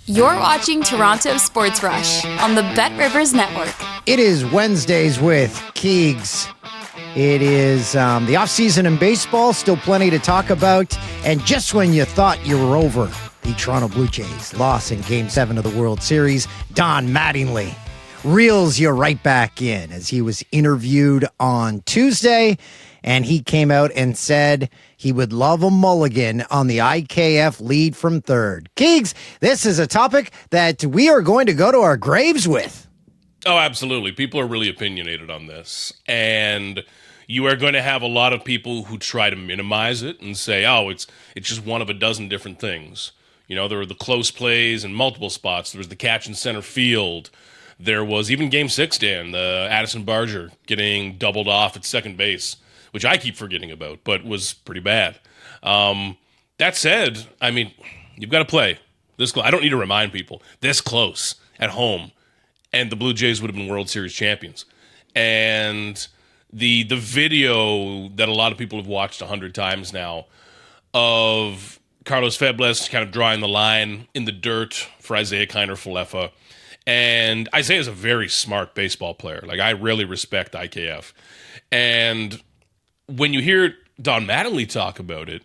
You're watching Toronto Sports Rush on the Bet Rivers Network. It is Wednesdays with Keegs. It is the offseason in baseball, still plenty to talk about. And just when you thought you were over the Toronto Blue Jays loss in Game 7 of the World Series, Don Mattingly reels you right back in as he was interviewed on Tuesday. And he came out and said he would love a mulligan on the IKF lead from third. Keegs, this is a topic that we are going to go to our graves with. Oh, absolutely. People are really opinionated on this. And you are going to have a lot of people who try to minimize it and say, oh, it's just one of a dozen different things. You know, there were the close plays in multiple spots. There was the catch in center field. There was even Game 6, Dan, the Addison Barger getting doubled off at second base, which I keep forgetting about, but was pretty bad. That said, I mean, you've got to play this close. I don't need to remind people, this close at home, and the Blue Jays would have been World Series champions. And the video that a lot of people have watched 100 times now of Carlos Febles kind of drawing the line in the dirt for Isaiah Kiner-Falefa. And Isaiah is a very smart baseball player. Like, I really respect IKF. And when you hear Don Mattingly talk about it,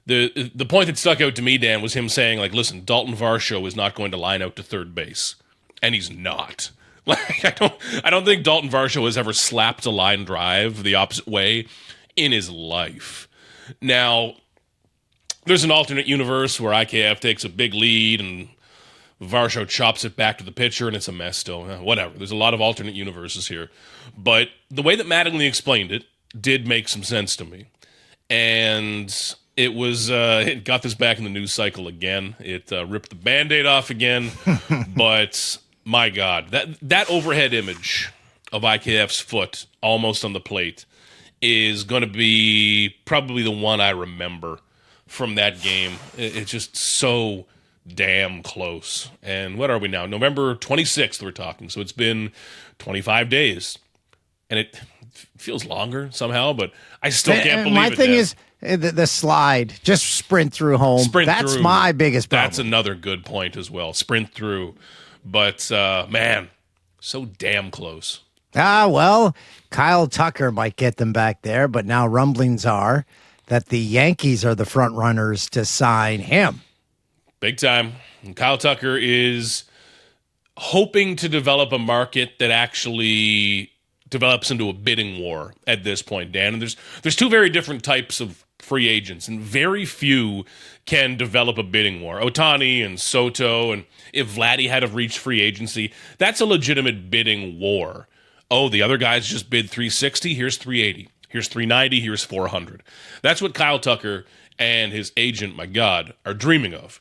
the point that stuck out to me, Dan, was him saying, like, listen, Dalton Varsho is not going to line out to third base. And he's not. Like, I don't think Dalton Varsho has ever slapped a line drive the opposite way in his life. Now, there's an alternate universe where IKF takes a big lead and Varsho chops it back to the pitcher and it's a mess still. Whatever. There's a lot of alternate universes here. But the way that Mattingly explained it did make some sense to me. And it was, it got this back in the news cycle again. It ripped the Band-Aid off again. But my God, that overhead image of IKF's foot almost on the plate is going to be probably the one I remember from that game. It's just so damn close. And what are we now? November 26th we're talking. So it's been 25 days. And it feels longer somehow, but I still can't believe it. My thing is the slide. Just sprint through home. That's through. my biggest problem. That's another good point as well. Sprint through. But, man, so damn close. Well, Kyle Tucker might get them back there, but now rumblings are that the Yankees are the front runners to sign him. Big time. And Kyle Tucker is hoping to develop a market that actually develops into a bidding war at this point, Dan. And there's two very different types of free agents, and very few can develop a bidding war. Ohtani and Soto, and if Vladdy had have reached free agency, that's a legitimate bidding war. Oh, the other guys just bid 360, here's 380. Here's 390, here's 400. That's what Kyle Tucker and his agent, my God, are dreaming of.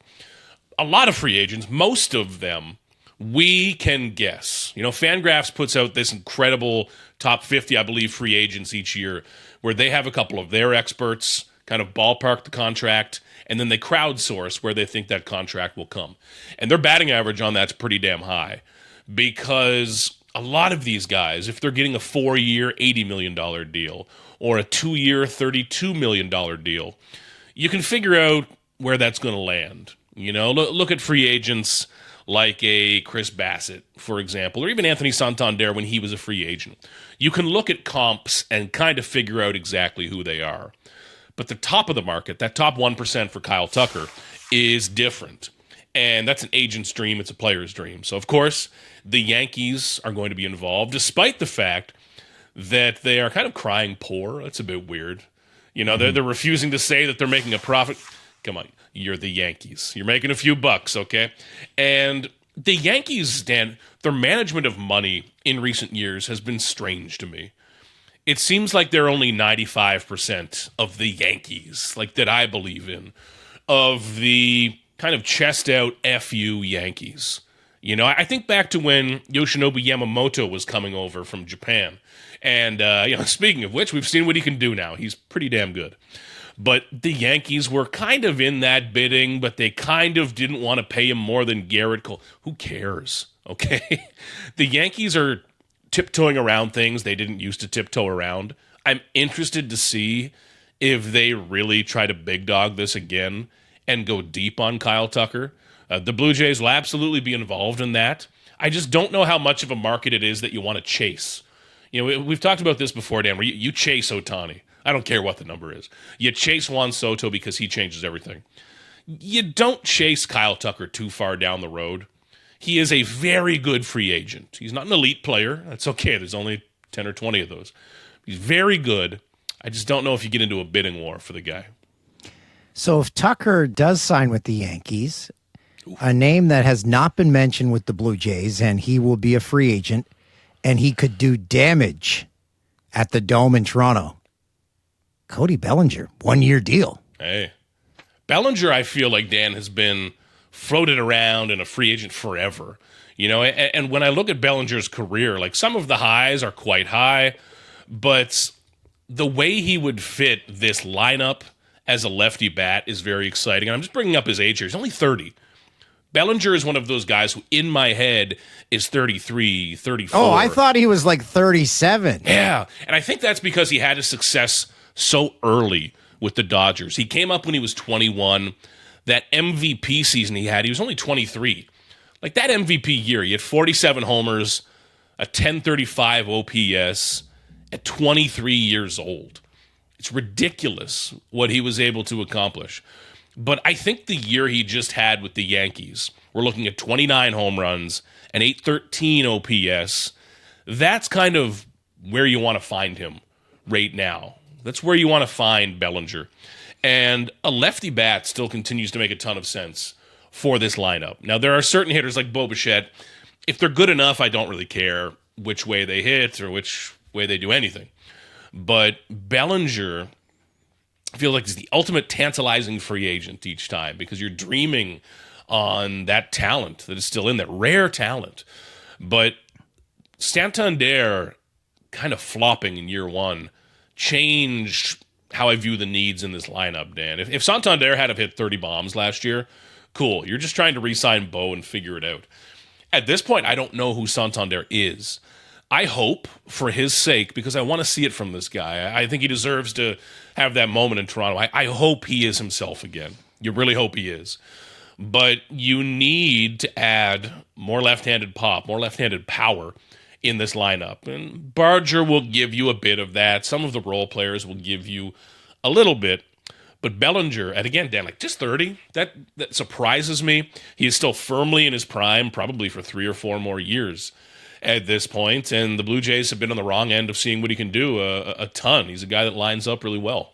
A lot of free agents, most of them, we can guess. You know, Fangraphs puts out this incredible top 50, I believe, free agents each year, where they have a couple of their experts kind of ballpark the contract, and then they crowdsource where they think that contract will come. And their batting average on that's pretty damn high, because a lot of these guys, if they're getting a 4-year, $80 million deal or a 2-year, $32 million deal, you can figure out where that's going to land. You know, look at free agents like a Chris Bassett, for example, or even Anthony Santander when he was a free agent. You can look at comps and kind of figure out exactly who they are. But the top of the market, that top 1% for Kyle Tucker, is different. And that's an agent's dream. It's a player's dream. So, of course, the Yankees are going to be involved, despite the fact that they are kind of crying poor. That's a bit weird. You know, they're refusing to say that they're making a profit. Come on, you're the Yankees. You're making a few bucks, okay? And the Yankees, Dan, their management of money in recent years has been strange to me. It seems like they're only 95% of the Yankees, like that I believe in, of the kind of chest-out FU Yankees. You know, I think back to when Yoshinobu Yamamoto was coming over from Japan. And, you know, speaking of which, we've seen what he can do now. He's pretty damn good. But the Yankees were kind of in that bidding, but they kind of didn't want to pay him more than Garrett Cole. Who cares, okay? The Yankees are tiptoeing around things they didn't used to tiptoe around. I'm interested to see if they really try to big dog this again and go deep on Kyle Tucker. The Blue Jays will absolutely be involved in that. I just don't know how much of a market it is that you want to chase. We've talked about this before, Dan, where you chase Ohtani. I don't care what the number is. You chase Juan Soto because he changes everything. You don't chase Kyle Tucker too far down the road. He is a very good free agent. He's not an elite player. That's okay. There's only 10 or 20 of those. He's very good. I just don't know if you get into a bidding war for the guy. So if Tucker does sign with the Yankees, a name that has not been mentioned with the Blue Jays, and he will be a free agent, and he could do damage at the Dome in Toronto. Cody Bellinger, 1-year deal. Hey. Bellinger, I feel like, Dan, has been floated around in a free agent forever. And when I look at Bellinger's career, like some of the highs are quite high, but the way he would fit this lineup as a lefty bat is very exciting. And I'm just bringing up his age here. He's only 30. Bellinger is one of those guys who, in my head, is 33, 34. Oh, I thought he was like 37. Yeah, and I think that's because he had his success so early with the Dodgers. He came up when he was 21. That MVP season he was only 23. Like that MVP year, he had 47 homers, a 1035 OPS at 23 years old. It's ridiculous what he was able to accomplish. But I think the year he just had with the Yankees, we're looking at 29 home runs and 813 OPS. That's kind of where you want to find him right now. That's where you want to find Bellinger. And a lefty bat still continues to make a ton of sense for this lineup. Now, there are certain hitters like Bo Bichette. If they're good enough, I don't really care which way they hit or which way they do anything. But Bellinger, I feel like he's the ultimate tantalizing free agent each time because you're dreaming on that talent that is still in there, rare talent. But Santander kind of flopping in year one changed how I view the needs in this lineup, Dan. If Santander had hit 30 bombs last year, cool. You're just trying to re-sign Bo and figure it out. At this point, I don't know who Santander is. I hope, for his sake, because I want to see it from this guy. I think he deserves to have that moment in Toronto. I hope he is himself again. You really hope he is. But you need to add more left-handed pop, more left-handed power in this lineup. And Barger will give you a bit of that. Some of the role players will give you a little bit. But Bellinger, and again, Dan, like just 30, that surprises me. He is still firmly in his prime, probably for 3 or 4 more years at this point. And the Blue Jays have been on the wrong end of seeing what he can do a ton. He's a guy that lines up really well.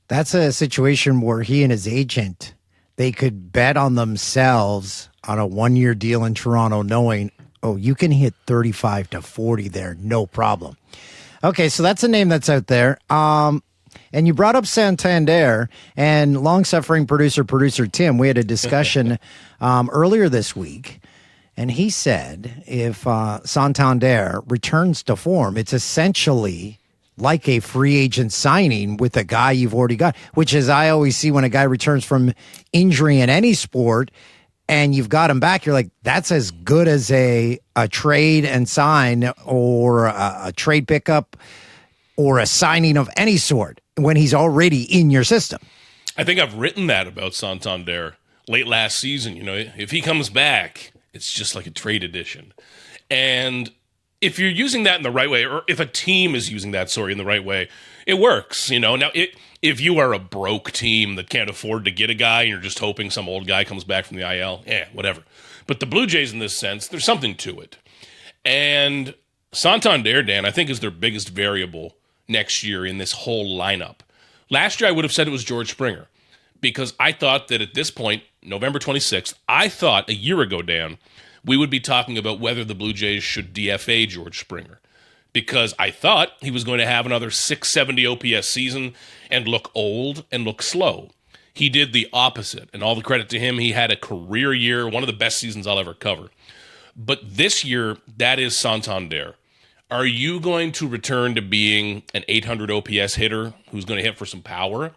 That's a situation where he and his agent, they could bet on themselves on a 1-year deal in Toronto, knowing, oh, you can hit 35 to 40 there, no problem. Okay, so that's a name that's out there. And you brought up Santander, and long-suffering producer Tim, we had a discussion earlier this week, and he said if Santander returns to form, it's essentially like a free agent signing with a guy you've already got, which is I always see when a guy returns from injury in any sport and you've got him back, you're like, that's as good as a trade and sign or a trade pickup or a signing of any sort when he's already in your system. I think I've written that about Santander late last season. If he comes back, it's just like a trade edition. And if you're using that in the right way, or if a team is using that, in the right way, it works. Now, if you are a broke team that can't afford to get a guy and you're just hoping some old guy comes back from the IL, whatever. But the Blue Jays, in this sense, there's something to it. And Santander, Dan, I think is their biggest variable next year in this whole lineup. Last year, I would have said it was George Springer because I thought that at this point, November 26th, I thought a year ago, Dan, we would be talking about whether the Blue Jays should DFA George Springer because I thought he was going to have another 670 OPS season and look old and look slow. He did the opposite, and all the credit to him. He had a career year, one of the best seasons I'll ever cover. But this year, that is Santander. Are you going to return to being an 800 OPS hitter who's going to hit for some power?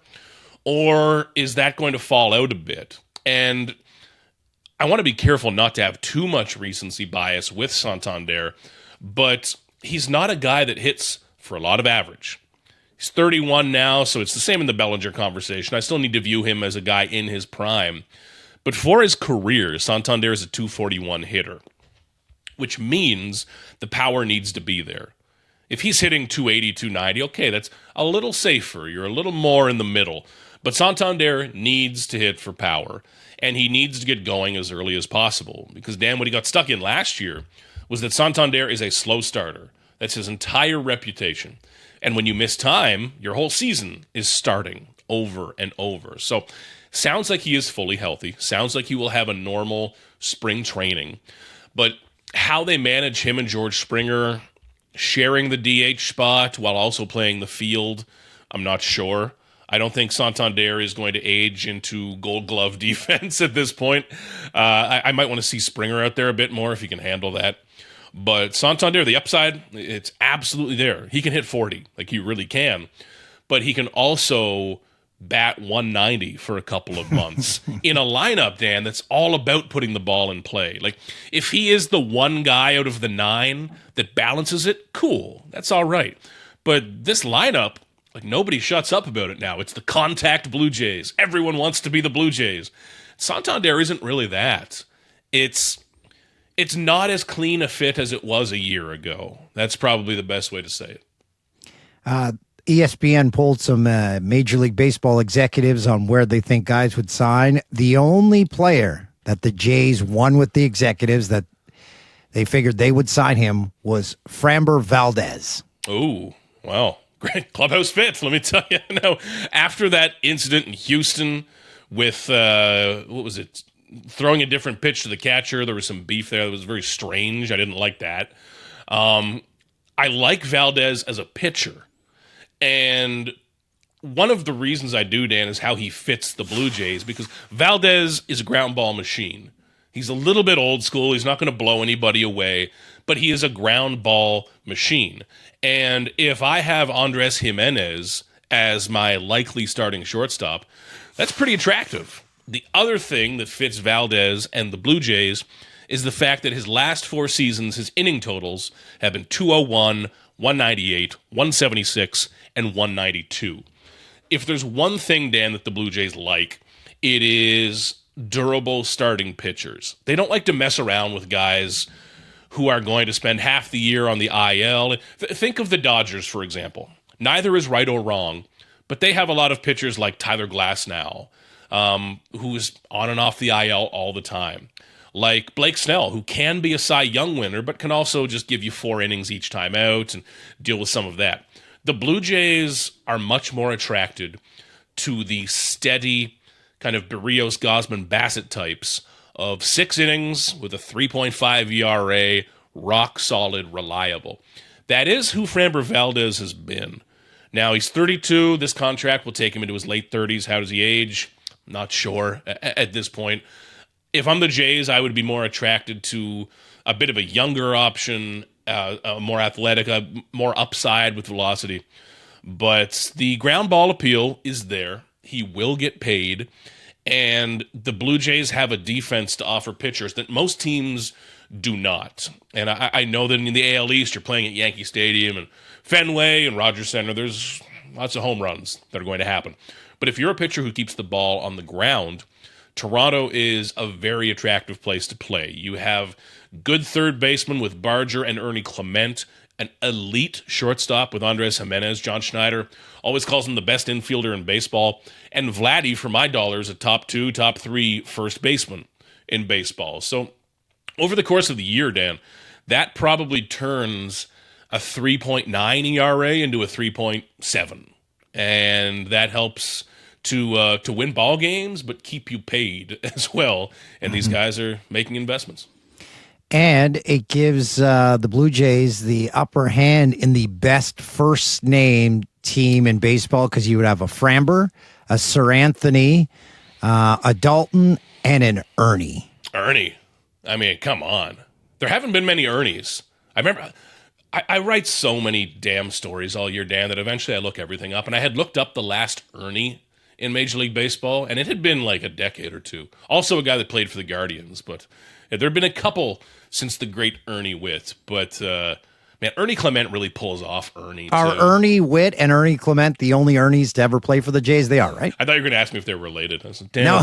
Or is that going to fall out a bit? And I want to be careful not to have too much recency bias with Santander, but he's not a guy that hits for a lot of average. He's 31 now, so it's the same in the Bellinger conversation. I still need to view him as a guy in his prime. But for his career, Santander is a 241 hitter, which means the power needs to be there. If he's hitting 280, 290, okay, that's a little safer. You're a little more in the middle. But Santander needs to hit for power, and he needs to get going as early as possible. Because, Dan, what he got stuck in last year was that Santander is a slow starter. That's his entire reputation. And when you miss time, your whole season is starting over and over. So, sounds like he is fully healthy. Sounds like he will have a normal spring training. But how they manage him and George Springer sharing the DH spot while also playing the field, I'm not sure. I don't think Santander is going to age into Gold Glove defense at this point. I might want to see Springer out there a bit more if he can handle that. But Santander, the upside, it's absolutely there. He can hit 40, like he really can. But he can also bat 190 for a couple of months in a lineup, Dan, that's all about putting the ball in play. Like, if he is the one guy out of the 9 that balances it, cool. That's all right. But this lineup, like, nobody shuts up about it now. It's the contact Blue Jays. Everyone wants to be the Blue Jays. Santander isn't really that. It's not as clean a fit as it was a year ago. That's probably the best way to say it. ESPN polled some Major League Baseball executives on where they think guys would sign. The only player that the Jays won with the executives that they figured they would sign him was Framber Valdez. Oh, wow. Great clubhouse fit, let me tell you. Now, after that incident in Houston with, what was it, throwing a different pitch to the catcher, there was some beef there that was very strange. I didn't like that. I like Valdez as a pitcher. And one of the reasons I do, Dan, is how he fits the Blue Jays, because Valdez is a ground ball machine. He's a little bit old school. He's not going to blow anybody away, but he is a ground ball machine. And if I have Andres Jimenez as my likely starting shortstop, that's pretty attractive. The other thing that fits Valdez and the Blue Jays is the fact that his last 4 seasons, his inning totals have been 201, 198, 176, and 192. If there's one thing, Dan, that the Blue Jays like, it is durable starting pitchers. They don't like to mess around with guys who are going to spend half the year on the IL. Think of the Dodgers, for example. Neither is right or wrong, but they have a lot of pitchers like Tyler Glasnow, who's on and off the IL all the time. Like Blake Snell, who can be a Cy Young winner, but can also just give you 4 innings each time out and deal with some of that. The Blue Jays are much more attracted to the steady kind of Berrios, Gosman, Bassett types of 6 innings with a 3.5 ERA, rock solid, reliable. That is who Framber Valdez has been. Now, he's 32. This contract will take him into his late 30s. How does he age? Not sure at this point. If I'm the Jays, I would be more attracted to a bit of a younger option, more athletic, more upside with velocity. But the ground ball appeal is there. He will get paid. And the Blue Jays have a defense to offer pitchers that most teams do not. And I know that in the AL East, you're playing at Yankee Stadium and Fenway and Rogers Center. There's lots of home runs that are going to happen. But if you're a pitcher who keeps the ball on the ground, Toronto is a very attractive place to play. You have good third baseman with Barger and Ernie Clement, an elite shortstop with Andres Jimenez. John Schneider always calls him the best infielder in baseball. And Vladdy, for my dollars, a top 2, top 3 first baseman in baseball. So over the course of the year, Dan, that probably turns a 3.9 ERA into a 3.7. And that helps to win ball games, but keep you paid as well. And these guys are making investments. And it gives the Blue Jays the upper hand in the best first name team in baseball, because you would have a Framber, a Sir Anthony, a Dalton, and an Ernie. Ernie. I mean, come on. There haven't been many Ernies. I remember I write so many damn stories all year, Dan, that eventually I look everything up. And I had looked up the last Ernie in Major League Baseball, and it had been like a decade or two. Also a guy that played for the Guardians, but there have been a couple since the great Ernie Witt. But Man, Ernie Clement really pulls off Ernie, Are too. Ernie Witt and Ernie Clement the only Ernies to ever play for the Jays? They are, right? I thought you were going to ask me if they're related. I said, damn, No.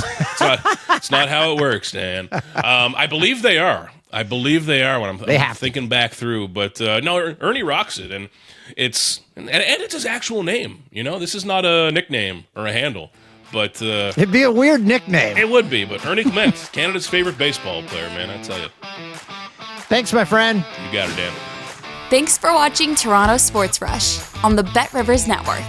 it's not how it works, Dan. I believe they are. I'm thinking back through. But no, Ernie rocks it, and it's his actual name. This is not a nickname or a handle. But It'd be a weird nickname. It would be, but Ernie Clement, Canada's favorite baseball player, man, I tell you. Thanks, my friend. You got her, Dan. Thanks for watching Toronto Sports Rush on the Bet Rivers Network.